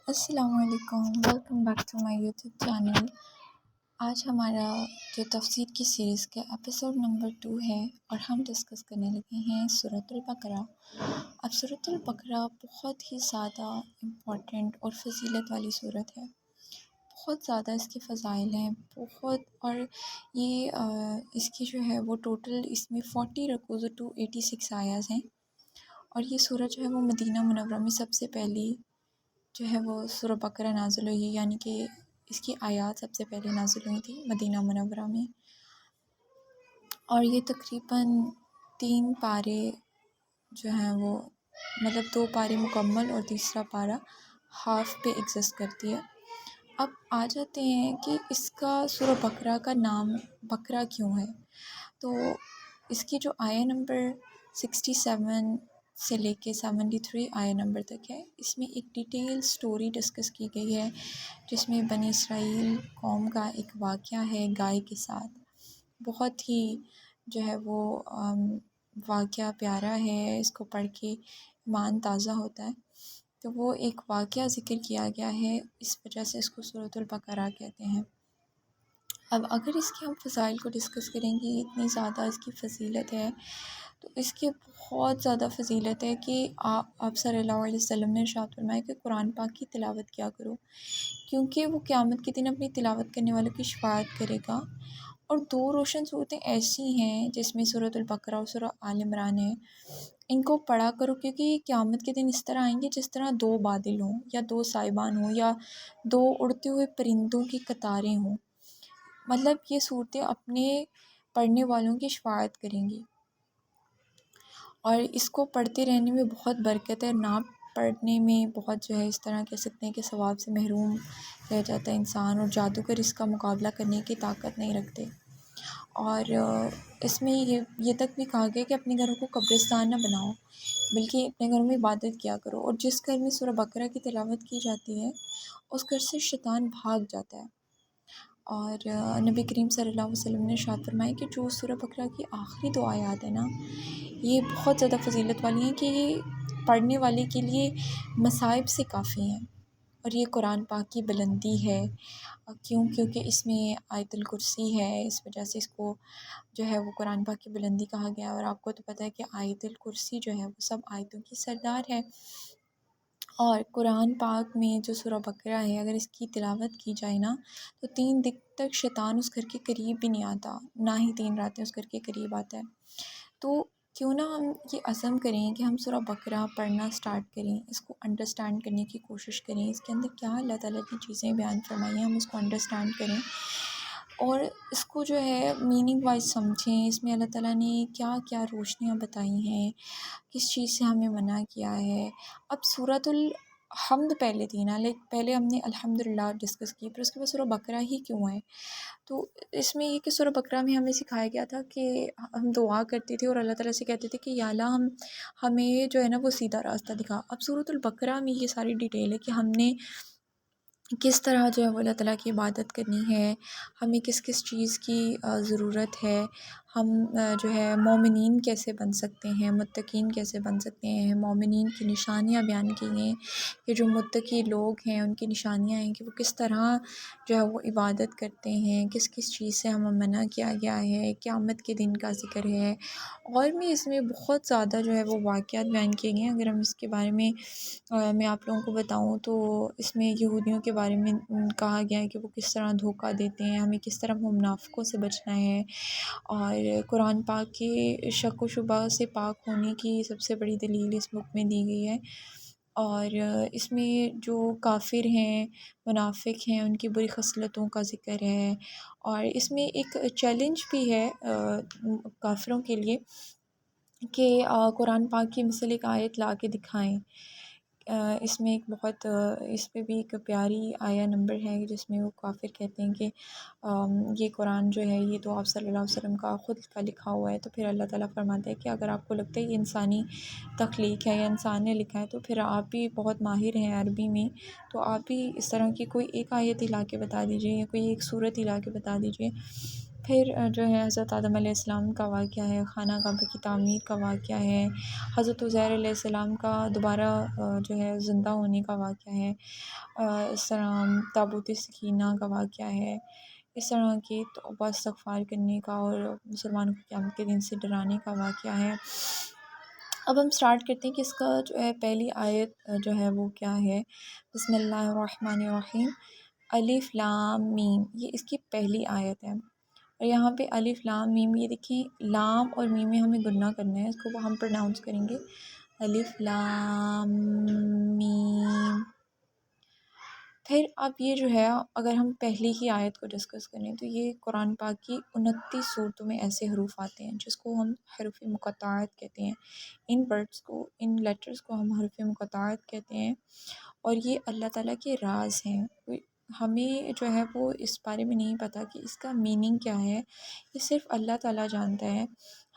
السلام علیکم، welcome back to my YouTube channel. آج ہمارا جو تفسیر کی سیریز کا ایپیسوڈ نمبر 2 ہے اور ہم ڈسکس کرنے لگے ہیں سورۃ البقرہ۔ اب سورۃ البقرہ بہت ہی زیادہ امپورٹنٹ اور فضیلت والی سورت ہے، بہت زیادہ اس کے فضائل ہیں بہت، اور یہ اس کی جو ہے وہ ٹوٹل اس میں 40 رکوز اور 286 آیات ہیں، اور یہ سورت جو ہے وہ مدینہ منورہ میں سب سے پہلی جو ہے وہ سورہ بقرہ نازل ہوئی، یعنی کہ اس کی آیات سب سے پہلے نازل ہوئی تھی مدینہ منورہ میں، اور یہ تقریباً 3 پارے جو ہیں وہ مطلب 2 پارے مکمل اور تیسرا پارہ ہاف پہ ایگزسٹ کرتی ہے۔ اب آ جاتے ہیں کہ اس کا سورہ بقرہ کا نام بقرہ کیوں ہے، تو اس کی جو آیہ نمبر 67 سے لے کے 73 آیہ نمبر تک ہے، اس میں ایک ڈیٹیل سٹوری ڈسکس کی گئی ہے، جس میں بنی اسرائیل قوم کا ایک واقعہ ہے گائے کے ساتھ۔ بہت ہی جو ہے وہ واقعہ پیارا ہے، اس کو پڑھ کے ایمان تازہ ہوتا ہے، تو وہ ایک واقعہ ذکر کیا گیا ہے، اس وجہ سے اس کو سورۃ البقرہ کہتے ہیں۔ اب اگر اس کے ہم فضائل کو ڈسکس کریں گے، اتنی زیادہ اس کی فضیلت ہے، تو اس کی بہت زیادہ فضیلت ہے کہ آپ صلی اللہ علیہ وسلم نے ارشاد فرمایا کہ قرآن پاک کی تلاوت کیا کرو، کیونکہ وہ قیامت کے دن اپنی تلاوت کرنے والوں کی شفاعت کرے گا۔ اور 2 روشن صورتیں ایسی ہیں جس میں سورۃ البقرہ اور سورہ آل عمران ہے، ان کو پڑھا کرو، کیونکہ یہ قیامت کے دن اس طرح آئیں گے جس طرح 2 بادل ہوں، یا 2 سائبان ہوں، یا 2 اڑتے ہوئے پرندوں کی قطاریں ہوں، مطلب یہ صورتیں اپنے پڑھنے والوں کی شفاعت کریں گی، اور اس کو پڑھتے رہنے میں بہت برکت ہے، نہ پڑھنے میں بہت جو ہے اس طرح کہہ سکتے ہیں کہ ثواب سے محروم رہ جاتا ہے انسان، اور جادوگر اس کا مقابلہ کرنے کی طاقت نہیں رکھتے۔ اور اس میں یہ تک بھی کہا گیا کہ اپنے گھروں کو قبرستان نہ بناؤ، بلکہ اپنے گھروں میں عبادت کیا کرو، اور جس گھر میں سورہ بقرہ کی تلاوت کی جاتی ہے اس گھر سے شیطان بھاگ جاتا ہے۔ اور نبی کریم صلی اللہ علیہ وسلم نے ارشاد فرمایا کہ جو سورہ بقرہ کی آخری 2 آیات ہیں نا، یہ بہت زیادہ فضیلت والی ہیں کہ یہ پڑھنے والے کے لیے مصائب سے کافی ہیں، اور یہ قرآن پاک کی بلندی ہے، کیونکہ اس میں آیت الکرسی ہے، اس وجہ سے اس کو جو ہے وہ قرآن پاک کی بلندی کہا گیا، اور آپ کو تو پتہ ہے کہ آیت الکرسی جو ہے وہ سب آیتوں کی سردار ہے۔ اور قرآن پاک میں جو سورہ بقرہ ہے، اگر اس کی تلاوت کی جائے نا، تو 3 دن تک شیطان اس گھر کے قریب بھی نہیں آتا، نہ ہی 3 راتیں اس گھر کے قریب آتا ہے۔ تو کیوں نہ ہم یہ عزم کریں کہ ہم سورہ بقرہ پڑھنا سٹارٹ کریں، اس کو انڈرسٹینڈ کرنے کی کوشش کریں، اس کے اندر کیا اللہ تعالیٰ کی چیزیں بیان فرمائی ہیں ہم اس کو انڈرسٹینڈ کریں، اور اس کو جو ہے میننگ وائز سمجھیں، اس میں اللہ تعالیٰ نے کیا کیا روشنیاں بتائی ہیں، کس چیز سے ہمیں منع کیا ہے۔ اب سورۃ الحمد پہلے تھی نا، پہلے ہم نے الحمدللہ ڈسکس کی، پھر اس کے بعد سورہ بقرہ ہی کیوں ہے، تو اس میں یہ کہ سورہ بقرہ میں ہمیں سکھایا گیا تھا کہ ہم دعا کرتے تھے اور اللہ تعالیٰ سے کہتے تھے کہ یا اللہ ہمیں جو ہے نا وہ سیدھا راستہ دکھا۔ اب سورۃ البقرہ میں یہ ساری ڈیٹیل ہے کہ ہم نے کس طرح جو ہے وہ اللہ تعالیٰ کی عبادت کرنی ہے، ہمیں کس کس چیز کی ضرورت ہے، ہم جو ہے مومنین کیسے بن سکتے ہیں، متقین کیسے بن سکتے ہیں، مومنین کی نشانیاں بیان کی ہیں کہ جو متقی لوگ ہیں ان کی نشانیاں ہیں کہ وہ کس طرح جو ہے وہ عبادت کرتے ہیں، کس کس چیز سے ہمیں منع کیا گیا ہے، قیامت کے دن کا ذکر ہے، اور بھی اس میں بہت زیادہ جو ہے وہ واقعات بیان کیے گئے ہیں۔ اگر ہم اس کے بارے میں میں آپ لوگوں کو بتاؤں تو اس میں یہودیوں کے بارے میں کہا گیا ہے کہ وہ کس طرح دھوکہ دیتے ہیں، ہمیں کس طرح وہ منافقوں سے بچنا ہے، اور قرآن پاک کے شک و شبہ سے پاک ہونے کی سب سے بڑی دلیل اس بک میں دی گئی ہے، اور اس میں جو کافر ہیں، منافق ہیں، ان کی بری خصلتوں کا ذکر ہے، اور اس میں ایک چیلنج بھی ہے کافروں کے لیے کہ قرآن پاک کی مثل ایک آیت لا کے دکھائیں۔ اس میں ایک بہت اس پہ بھی ایک پیاری آیہ نمبر ہے جس میں وہ کافر کہتے ہیں کہ یہ قرآن جو ہے یہ تو آپ صلی اللہ علیہ وسلم کا خود کا لکھا ہوا ہے، تو پھر اللہ تعالیٰ فرماتا ہے کہ اگر آپ کو لگتا ہے یہ انسانی تخلیق ہے یا انسان نے لکھا ہے تو پھر آپ بھی بہت ماہر ہیں عربی میں، تو آپ بھی اس طرح کی کوئی ایک آیت ہی لا کے بتا دیجیے، یا کوئی ایک سورت ہی لا کے بتا دیجیے، پھر جو ہے حضرت آدم علیہ السلام کا واقعہ ہے، خانہ کعبہ کی تعمیر کا واقعہ ہے، حضرت عزیر علیہ السلام کا دوبارہ جو ہے زندہ ہونے کا واقعہ ہے، اس طرح تابوت سکینہ کا واقعہ ہے، اس طرح کی توبہ استغفار کرنے کا اور مسلمانوں کو قیامت کے دن سے ڈرانے کا واقعہ ہے۔ اب ہم سٹارٹ کرتے ہیں کہ اس کا جو ہے پہلی آیت جو ہے وہ کیا ہے۔ بسم اللہ الرحمن الرحیم، الف لام میم، یہ اس کی پہلی آیت ہے۔ اور یہاں پہ الف لام میم، یہ دیکھیں لام اور میم میں ہمیں گننا کرنا ہے، اس کو ہم پروناؤنس کریں گے الف لام میم۔ پھر اب یہ جو ہے اگر ہم پہلی ہی آیت کو ڈسکس کریں تو یہ قرآن پاک کی 29 صورتوں میں ایسے حروف آتے ہیں جس کو ہم حروف مقطعات کہتے ہیں۔ ان ورڈز کو، ان لیٹرز کو ہم حروف مقطعات کہتے ہیں، اور یہ اللہ تعالیٰ کے راز ہیں۔ ہمیں جو ہے وہ اس بارے میں نہیں پتہ کہ اس کا میننگ کیا ہے، یہ صرف اللہ تعالیٰ جانتا ہے،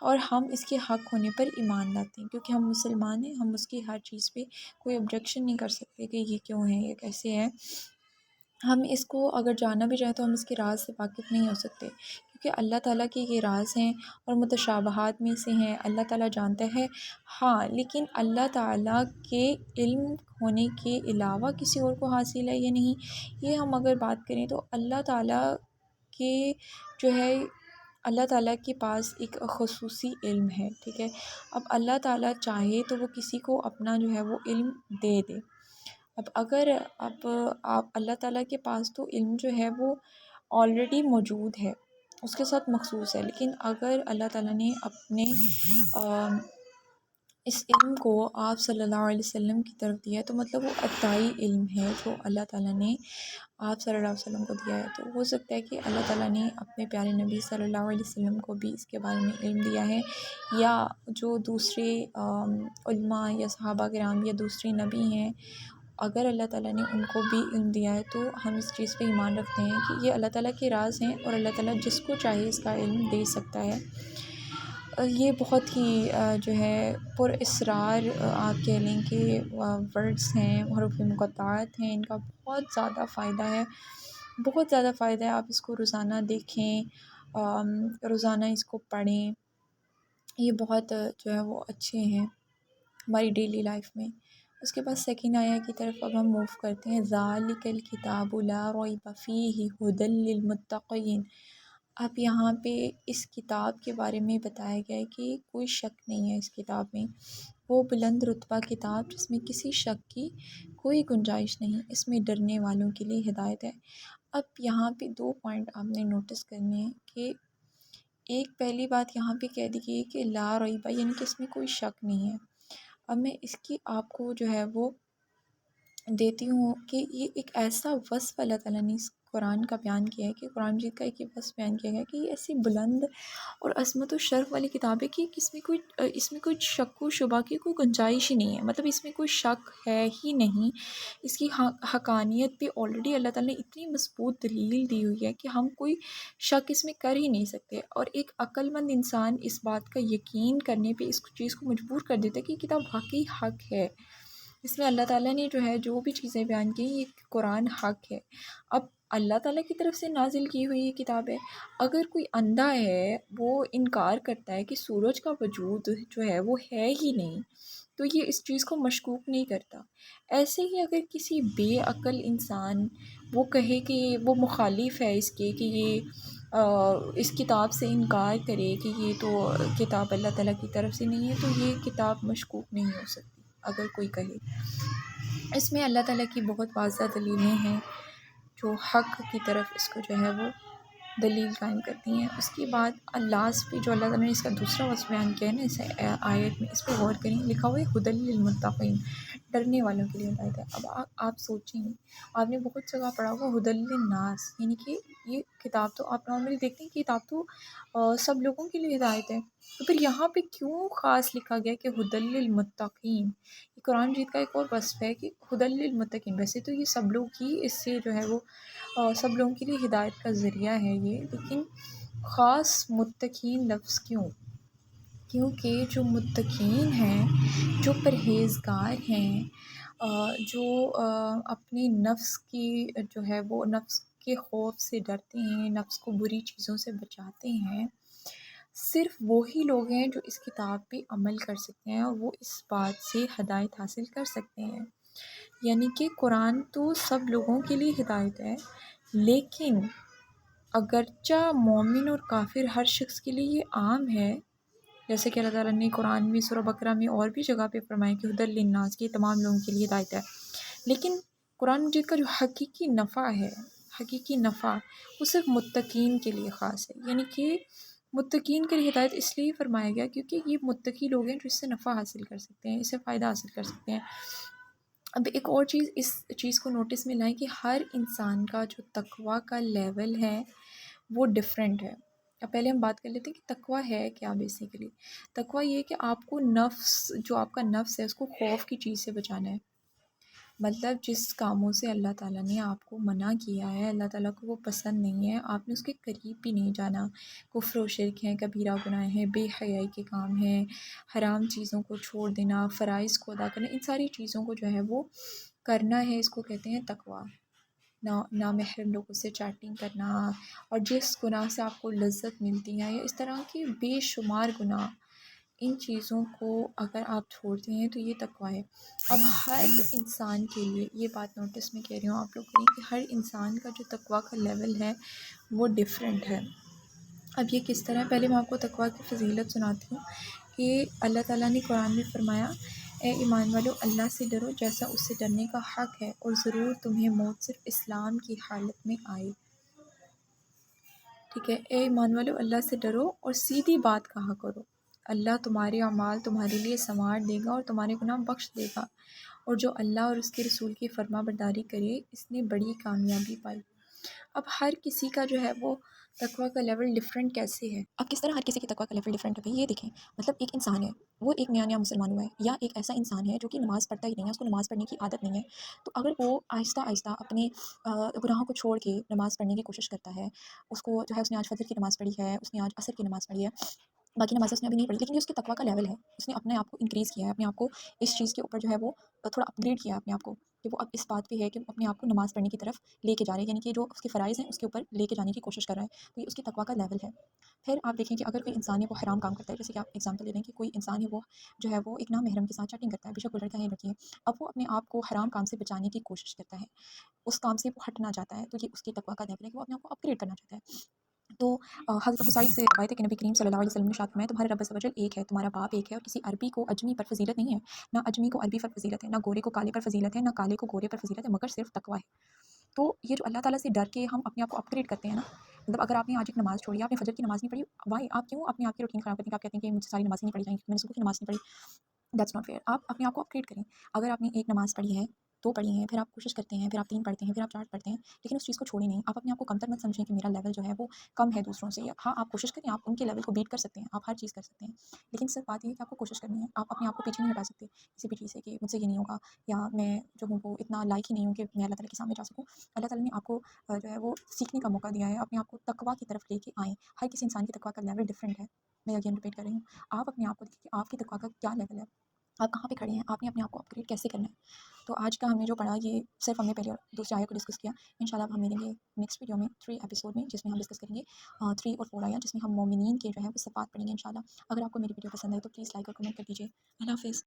اور ہم اس کے حق ہونے پر ایمان لاتے ہیں کیونکہ ہم مسلمان ہیں، ہم اس کی ہر چیز پہ کوئی آبجیکشن نہیں کر سکتے کہ یہ کیوں ہے، یہ کیسے ہے۔ ہم اس کو اگر جاننا بھی چاہیں تو ہم اس کے راز سے واقف نہیں ہو سکتے کیونکہ اللہ تعالیٰ کے یہ راز ہیں اور متشابہات میں سے ہیں، اللہ تعالیٰ جانتا ہے۔ ہاں، لیکن اللہ تعالیٰ کے علم ہونے کے علاوہ کسی اور کو حاصل ہے یا نہیں، یہ ہم اگر بات کریں تو اللہ تعالیٰ کے جو ہے اللہ تعالیٰ کے پاس ایک خصوصی علم ہے، ٹھیک ہے۔ اب اللہ تعالیٰ چاہے تو وہ کسی کو اپنا جو ہے وہ علم دے دے۔ اب اگر آپ اللہ تعالیٰ کے پاس تو علم جو ہے وہ آلریڈی موجود ہے، اس کے ساتھ مخصوص ہے، لیکن اگر اللہ تعالیٰ نے اپنے اس علم کو آپ صلی اللہ علیہ وسلم کی طرف دیا ہے تو مطلب وہ عطائی علم ہے جو اللہ تعالیٰ نے آپ صلی اللہ علیہ وسلم کو دیا ہے۔ تو ہو سکتا ہے کہ اللہ تعالیٰ نے اپنے پیارے نبی صلی اللہ علیہ وسلم کو بھی اس کے بارے میں علم دیا ہے، یا جو دوسرے علماء یا صحابہ کرام یا دوسرے نبی ہیں، اگر اللہ تعالیٰ نے ان کو بھی علم دیا ہے تو ہم اس چیز پہ ایمان رکھتے ہیں کہ یہ اللہ تعالیٰ کے راز ہیں اور اللہ تعالیٰ جس کو چاہے اس کا علم دے سکتا ہے۔ یہ بہت ہی جو ہے پر اسرار آپ کہہ لیں کہ ورڈز ہیں، حروف مقطعات ہیں، ان کا بہت زیادہ فائدہ ہے، بہت زیادہ فائدہ ہے۔ آپ اس کو روزانہ دیکھیں، روزانہ اس کو پڑھیں، یہ بہت جو ہے وہ اچھے ہیں ہماری ڈیلی لائف میں۔ اس کے بعد سیکنڈ آیا کی طرف اب ہم موو کرتے ہیں، ذالک الکتاب لا ریب فیہ ھدی للمتقین۔ اب یہاں پہ اس کتاب کے بارے میں بتایا گیا ہے کہ کوئی شک نہیں ہے اس کتاب میں، وہ بلند رتبہ کتاب جس میں کسی شک کی کوئی گنجائش نہیں، اس میں ڈرنے والوں کے لیے ہدایت ہے۔ اب یہاں پہ 2 پوائنٹ آپ نے نوٹس کرنے ہیں کہ ایک پہلی بات یہاں پہ کہہ دی گئی کہ لا ریبہ، یعنی کہ اس میں کوئی شک نہیں ہے۔ اب میں اس کی آپ کو جو ہے وہ دیتی ہوں کہ یہ ایک ایسا وصف اللہ تعالیٰ نے اس قرآن کا بیان کیا ہے، کہ قرآن مجید کا ایک وصف بیان کیا گیا کہ یہ ایسی بلند اور عظمت و شرف والی کتاب ہے کہ اس میں کوئی شک و شبہ کی کوئی گنجائش ہی نہیں ہے، مطلب اس میں کوئی شک ہے ہی نہیں۔ اس کی حقانیت پہ آلریڈی اللہ تعالیٰ نے اتنی مضبوط دلیل دی ہوئی ہے کہ ہم کوئی شک اس میں کر ہی نہیں سکتے، اور ایک عقل مند انسان اس بات کا یقین کرنے پہ اس چیز کو مجبور کر دیتا ہے کہ یہ کتاب واقعی حق ہے۔ اس میں اللہ تعالیٰ نے جو ہے جو بھی چیزیں بیان کی، یہ قرآن حق ہے۔ اب اللہ تعالیٰ کی طرف سے نازل کی ہوئی یہ کتاب ہے، اگر کوئی اندھا ہے وہ انکار کرتا ہے کہ سورج کا وجود جو ہے وہ ہے ہی نہیں، تو یہ اس چیز کو مشکوک نہیں کرتا۔ ایسے ہی اگر کسی بے عقل انسان وہ کہے کہ وہ مخالف ہے اس کے، کہ یہ اس کتاب سے انکار کرے کہ یہ تو کتاب اللہ تعالیٰ کی طرف سے نہیں ہے، تو یہ کتاب مشکوک نہیں ہو سکتی اگر کوئی کہے۔ اس میں اللہ تعالیٰ کی بہت واضح دلیلیں ہیں جو حق کی طرف اس کو جو ہے وہ دلیل قائم کرتی ہیں۔ اس کے بعد لاسٹ پہ جو اللہ تعالیٰ نے اس کا دوسرا وصف بیان کیا ہے نا اس آیت میں، اس پہ غور کریں، لکھا ہوا ہے ھدی للمتقین، ڈرنے والوں کے لیے ہدایت ہے۔ اب آپ سوچیں، آپ نے بہت جگہ پڑھا ہوگا ھدی للناس، یعنی کہ یہ کتاب تو آپ نارملی دیکھتے ہیں کہ کتاب تو سب لوگوں کے لیے ہدایت ہے، تو پھر یہاں پہ کیوں خاص لکھا گیا کہ ھدی للمتقین؟ یہ قرآن مجید کا ایک اور وصف ہے کہ ھدی للمتقین، ویسے تو یہ سب لوگ ہی اس سے جو ہے وہ سب لوگوں کے لیے ہدایت کا ذریعہ ہے یہ، لیکن خاص متقین لفظ کیوں؟ کیونکہ جو متقین ہیں، جو پرہیزگار ہیں، جو اپنے نفس کی جو ہے وہ نفس کے خوف سے ڈرتے ہیں، نفس کو بری چیزوں سے بچاتے ہیں، صرف وہی لوگ ہیں جو اس کتاب پہ عمل کر سکتے ہیں اور وہ اس بات سے ہدایت حاصل کر سکتے ہیں۔ یعنی کہ قرآن تو سب لوگوں کے لیے ہدایت ہے، لیکن اگرچہ مومن اور کافر ہر شخص کے لیے یہ عام ہے، جیسے کہ اللہ تعالیٰ نے قرآن میں سورہ بقرہ میں اور بھی جگہ پہ فرمایا کہ ہدی للناس کی تمام لوگوں کے لیے ہدایت ہے، لیکن قرآن مجید کا جو حقیقی نفع ہے، حقیقی نفع وہ صرف متقین کے لیے خاص ہے۔ یعنی کہ متقین کے لیے ہدایت اس لیے فرمایا گیا کیونکہ یہ متقی لوگ ہیں جو اس سے نفع حاصل کر سکتے ہیں، اس سے فائدہ حاصل کر سکتے ہیں۔ اب ایک اور چیز اس چیز کو نوٹس میں لائیں کہ ہر انسان کا جو تقویٰ کا لیول ہے وہ ڈیفرنٹ ہے۔ اب پہلے ہم بات کر لیتے ہیں کہ تقویٰ ہے کیا بیسیکلی۔ تقویٰ یہ ہے کہ آپ کو نفس، جو آپ کا نفس ہے اس کو خوف کی چیز سے بچانا ہے۔ مطلب جس کاموں سے اللہ تعالیٰ نے آپ کو منع کیا ہے، اللہ تعالیٰ کو وہ پسند نہیں ہے، آپ نے اس کے قریب بھی نہیں جانا۔ کفر و شرک ہیں، کبیرہ گناہ ہیں، بے حیائی کے کام ہیں، حرام چیزوں کو چھوڑ دینا، فرائض کو ادا کرنا، ان ساری چیزوں کو جو ہے وہ کرنا ہے، اس کو کہتے ہیں تقویٰ۔ نامحرم لوگوں سے چیٹنگ کرنا، اور جس گناہ سے آپ کو لذت ملتی ہے، یا اس طرح کے بے شمار گناہ، ان چیزوں کو اگر آپ چھوڑتے ہیں تو یہ تقویٰ ہے۔ اب ہر انسان کے لیے یہ بات نوٹس میں کہہ رہی ہوں آپ لوگ کریں کہ ہر انسان کا جو تقویٰ کا لیول ہے وہ ڈیفرنٹ ہے۔ اب یہ کس طرح، پہلے میں آپ کو تقویٰ کی فضیلت سناتی ہوں کہ اللہ تعالیٰ نے قرآن میں فرمایا، اے ایمان والو اللہ سے ڈرو جیسا اس سے ڈرنے کا حق ہے، اور ضرور تمہیں موت صرف اسلام کی حالت میں آئے۔ ٹھیک ہے، اے ایمان والو اللہ سے ڈرو اور سیدھی بات کہا کرو، اللہ تمہارے اعمال تمہارے لیے سنوار دے گا اور تمہارے گناہ بخش دے گا، اور جو اللہ اور اس کے رسول کی فرما برداری کرے اس نے بڑی کامیابی پائی۔ اب ہر کسی کا جو ہے وہ تقویٰ کا لیول ڈیفرنٹ کیسے ہے؟ اب کس طرح ہر کسی کی تقویٰ کا لیول ڈیفرنٹ ہے؟ یہ دیکھیں، مطلب ایک انسان ہے، وہ ایک نیا مسلمان ہوا ہے، یا ایک ایسا انسان ہے جو کہ نماز پڑھتا ہی نہیں ہے، اس کو نماز پڑھنے کی عادت نہیں ہے، تو اگر وہ آہستہ آہستہ اپنے گناہوں کو چھوڑ کے نماز پڑھنے کی کوشش کرتا ہے، اس کو جو ہے اس نے آج فجر کی نماز پڑھی ہے، اس نے آج عصر کی نماز پڑھی ہے، باقی نمازیں اس نے ابھی نہیں پڑھی، لیکن یہ اس کے تقویٰ کا لیول ہے، اس نے اپنے آپ کو انکریز کیا ہے، اپنے آپ کو اس چیز کے اوپر جو ہے وہ تھوڑا اپ گریڈ کیا ہے اپنے آپ کو، کہ وہ اب اس بات پہ ہے کہ وہ اپنے آپ کو نماز پڑھنے کی طرف لے کے جا رہے ہیں، یعنی کہ جو اس کے فرائض ہیں اس کے اوپر لے کے جانے کی کوشش کر رہا ہے، تو یہ اس کی تقویٰ کا لیول ہے۔ پھر آپ دیکھیں کہ اگر کوئی انسان ہے وہ حرام کام کرتا ہے، جیسے کہ آپ ایگزامپل لے لیں کہ کوئی انسان ہے وہ جو ہے وہ ایک نامحرم کے ساتھ چیٹنگ کرتا ہے، بے شک وہ لڑکا ہے یا لڑکی ہے، اب وہ اپنے آپ کو حرام کام سے بچانے کی کوشش کرتا ہے، اس کام سے وہ ہٹنا چاہتا ہے، تو یہ اس کی تقویٰ کا لیول ہے کہ وہ اپنے آپ کو اپ گریڈ کرنا چاہتا ہے۔ تو حضرت ابو سعید سے روایت ہے کہ نبی کریم صلی اللہ علیہ وسلم نے ارشاد فرمایا، تمہارا رب عز و جل ایک ہے، تمہارا باپ ایک ہے، اور کسی عربی کو اجمی پر فضیلت نہیں ہے، نہ اجمی کو عربی پر فضیلت ہے، نہ گورے کو کالے پر فضیلت ہے، نہ کالے کو گورے پر فضیلت ہے، مگر صرف تقویٰ ہے۔ تو یہ جو اللہ تعالیٰ سے ڈر کے ہم اپنے آپ کو اپ گریڈ کرتے ہیں نا، مطلب اگر آپ نے آج ایک نماز چھوڑی، آپ نے فجر کی نماز نہیں پڑھی، وائی آپ کیوں اپنے آپ کی روٹین خراب کرتے ہیں کہ آپ کہتے ہیں کہ مجھے ساری نمازیں نہیں پڑھی جائیں گی، میں نے صبح کی نماز نہیں پڑھی، دیٹس ناٹ فیئر۔ آپ اپنے آپ کو اپ گریڈ کریں۔ اگر آپ نے ایک نماز پڑھی ہے، دو پڑھی ہیں، پھر آپ کوشش کرتے ہیں، پھر آپ تین پڑھتے ہیں، پھر آپ چار پڑھتے ہیں، لیکن اس چیز کو چھوڑیں نہیں، آپ اپنے آپ کو کمتر مت سمجھیں کہ میرا لیول جو ہے وہ کم ہے دوسروں سے، ہاں آپ کوشش کریں، آپ ان کے لیول کو بیٹ کر سکتے ہیں، آپ ہر چیز کر سکتے ہیں، لیکن صرف بات یہ ہے کہ آپ کو کوشش کرنی ہے، آپ اپنے آپ کو پیچھے نہیں ہٹا سکتے کسی بھی چیز سے کہ مجھ سے یہ نہیں ہوگا، یا میں جو ہوں وہ اتنا لائق ہی نہیں ہوں کہ میں اللہ تعالیٰ کے سامنے جا سکوں۔ اللہ تعالیٰ نے آپ کو جو ہے وہ سیکھنے کا موقع دیا ہے، اپنے آپ کو تقویٰ کی طرف لے کے آئیں۔ ہر کسی انسان کی تقویٰ کا لیول ڈفرینٹ ہے، میں اگین رپیٹ کر رہی ہوں، آپ اپنے آپ کو دیکھیں کہ آپ کی تقویٰ کا کیا لیول ہے، آپ کہاں پہ کھڑے ہیں، آپ نے اپنے آپ کو اپ گریڈ کیسے کرنا ہے۔ تو آج کا ہم نے جو پڑھا یہ صرف ہم نے پہلے اور دوسری آیت کو ڈسکس کیا، انشاءاللہ اب ہم ملیں گے نیکسٹ ویڈیو میں 3 ایپیسوڈ میں، جس میں ہم ڈسکس کریں گے 3 اور 4 آیات، جس میں ہم مومنین کے جو ہے وہ صفات پڑھیں گے انشاءاللہ۔ اگر آپ کو میری ویڈیو پسند آئی تو پلیز لائک اور کمنٹ کر دیجیے۔ اللہ حافظ۔